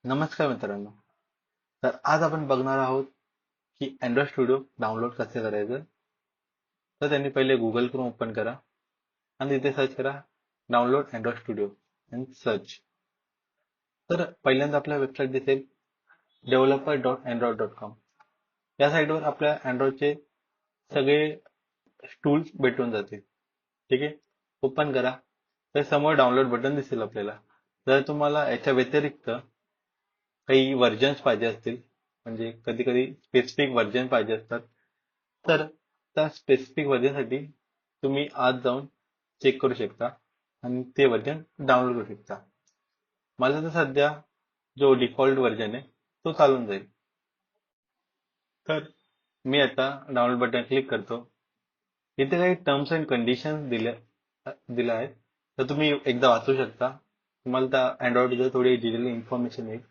नमस्कार मित्रांनो. तर आज आपण बघणार आहोत की Android स्टुडिओ डाउनलोड कसे करायचं. तर त्यांनी पहिले Google Chrome ओपन करा आणि तिथे सर्च करा डाउनलोड Android स्टुडिओ आणि सर्च. तर पहिल्यांदा आपल्या वेबसाईट दिसेल developer.android.com. या साईटवर आपल्या Androidचे सगळे टूल्स भेटून जातील. ठीक आहे, ओपन करा. तर समोर डाउनलोड बटन दिसेल आपल्याला. जर तुम्हाला याच्या व्यतिरिक्त काही व्हर्जन्स पाहिजे असतील, म्हणजे कधी कधी स्पेसिफिक व्हर्जन पाहिजे असतात, तर त्या स्पेसिफिक व्हर्जनसाठी तुम्ही आज जाऊन चेक करू शकता आणि ते व्हर्जन डाउनलोड करू शकता. मला तर सध्या जो डिफॉल्ट व्हर्जन आहे तो चालून जाईल. तर मी आता डाउनलोड बटन क्लिक करतो. इथे काही टर्म्स अँड कंडिशन्स दिल्या आहेत, तर तुम्ही एकदा वाचू शकता. तुम्हाला त्या अँड्रॉइड थोडी डिटेल इन्फॉर्मेशन येईल.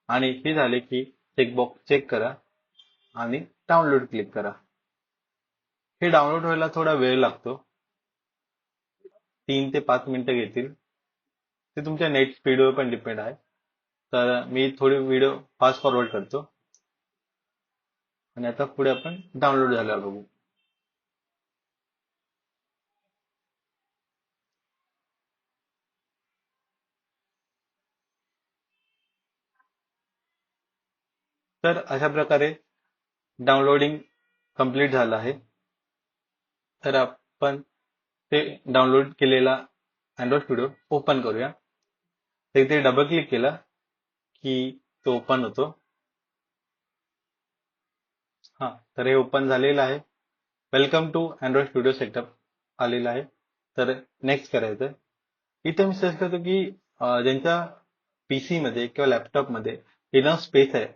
आणि हे झाले की चेकबॉक्स चेक करा आणि डाउनलोड क्लिक करा. हे डाउनलोड व्हायला थोडा वेळ लागतो, 3 ते 5 मिनिटं घेतील. ते तुमच्या नेट स्पीडवर पण डिपेंड आहे. तर मी थोडी व्हिडिओ फास्ट फॉरवर्ड करतो आणि आता पुढे आपण डाउनलोड झाल्यावर बघू. तर अशा प्रकारे डाउनलोडिंग कंप्लीट झालं आहे. तर आपण ते डाउनलोड केलेला अँड्रॉइड स्टुडिओ ओपन करूया. तर इथे डबल क्लिक केला की तो ओपन होतो. हा, तर हे ओपन झालेलं आहे. Welcome to Android Studio setup आलेला आहे. तर नेक्स्ट करायचं. इथे मी सर्च करतो की ज्यांच्या पीसी मध्ये किंवा लॅपटॉप मध्ये इनफ स्पेस आहे,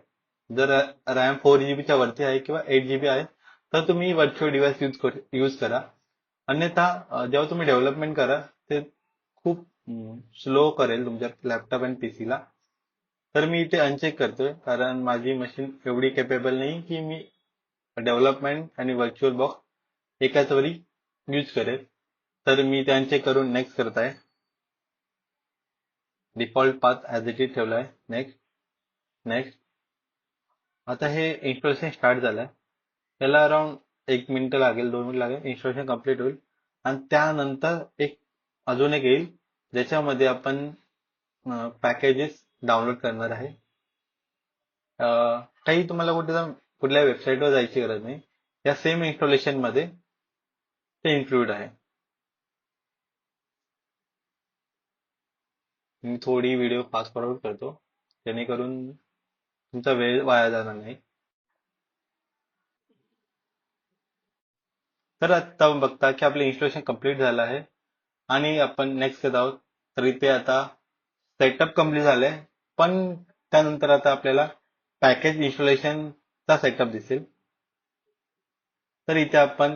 जर रॅम 4 GB च्या वरती आहे किंवा 8 GB आहे, तर तुम्ही व्हर्च्युअल डिव्हाइस यूज करा. अन्यथा जेव्हा तुम्ही डेव्हलपमेंट करा ते खूप स्लो करेल तुमच्या लॅपटॉप आणि पीसीला. तर मी इथे अनचेक करतोय, कारण माझी मशीन एवढी केपेबल नाही की मी डेव्हलपमेंट आणि व्हर्च्युअल बॉक्स एकाच वेळी यूज करेल. तर मी ते अनचेक करून नेक्स्ट करत आहे. Default path as it is ठेवलाय. Next next. आता हे इन्स्टॉलेशन स्टार्ट झालंय. त्याला अराउंड 1 मिनिट लागेल, 2 मिनिट लागेल, इन्स्टॉलेशन कम्प्लीट होईल. आणि त्यानंतर अजून एक येईल, ज्याच्यामध्ये आपण पॅकेजेस डाउनलोड करणार आहे. काही तुम्हाला कुठल्या वेबसाईटवर जायची गरज नाही. या सेम इन्स्टॉलेशन मध्ये ते इन्क्लूड आहे. मी थोडी व्हिडिओ फास्ट फॉरवर्ड करतो, जेणेकरून तुमचा वेळ वाया जाणार नाही. तर आता बघता की आपलं इन्स्टॉलेशन कम्प्लीट झालं आहे आणि आपण नेक्स्ट करत आहोत. तर इथे आता सेटअप कम्प्लीट झालंय, पण त्यानंतर आता आपल्याला पॅकेज इन्स्टॉलेशनचा सेटअप दिसेल. तर इथे आपण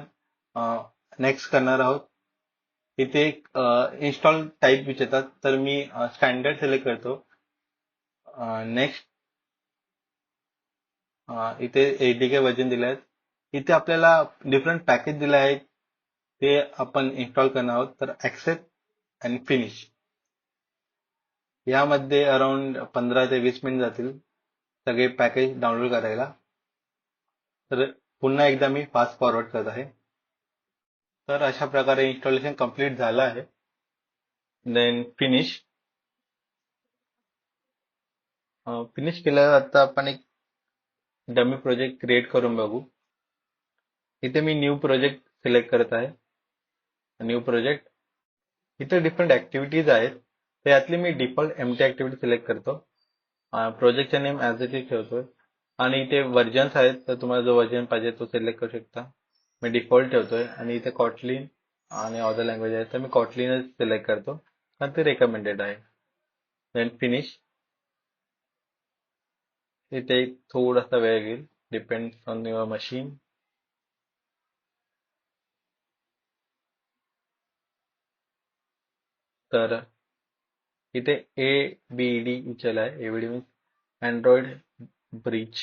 नेक्स्ट करणार आहोत. इथे इन्स्टॉल टाईप विचारतात, तर मी स्टँडर्ड सिलेक्ट करतो. नेक्स्ट. इथे ADK वर्जन दिले आहेत. इथे आपल्याला डिफरंट पॅकेज दिले आहेत, ते आपण इन्स्टॉल करणार आहोत. तर ऍक्सेप्ट आणि फिनिश. यामध्ये अराउंड 15 ते 20 मिनिट जातील सगळे पॅकेज डाउनलोड करायला. तर पुन्हा एकदा मी फास्ट फॉरवर्ड करत आहे. तर अशा प्रकारे इन्स्टॉलेशन कम्प्लीट झालं आहे. Then finish. फिनिश केल्यावर आता आपण एक डमी प्रोजेक्ट क्रिएट करून बघू. इथे मी न्यू प्रोजेक्ट सिलेक्ट करत आहे. New project. इथे डिफरंट ऍक्टिव्हिटीज आहेत, तर यातली मी डिफॉल्ट एम्प्टी ऍक्टिव्हिटी सिलेक्ट करतो. प्रोजेक्टचे नेम ऍज इट इज ठेवतोय. आणि इथे व्हर्जन्स आहेत, तर तुम्हाला जो व्हर्जन पाहिजे तो सिलेक्ट करू शकता. मी डिफॉल्ट ठेवतोय आणि इथे कॉटलिन आणि अदर लँग्वेज आहे, तर मी कॉटलिनच सिलेक्ट करतो, कारण ते रेकमेंडेड आहे. Then finish. इथे थोडासा वेळ घेईल, डिपेंड्स ऑन युअर मशीन. तर इथे ABD विचारलं आहे. ABD means Android bridge.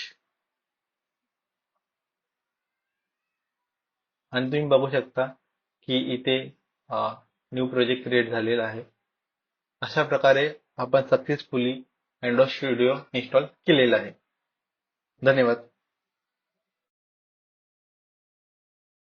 आणि तुम्ही बघू शकता की इथे न्यू प्रोजेक्ट क्रिएट झालेला आहे. अशा प्रकारे आपण सक्सेसफुली अँड्रॉइड स्टुडिओ इन्स्टॉल केलेला आहे. धन्यवाद.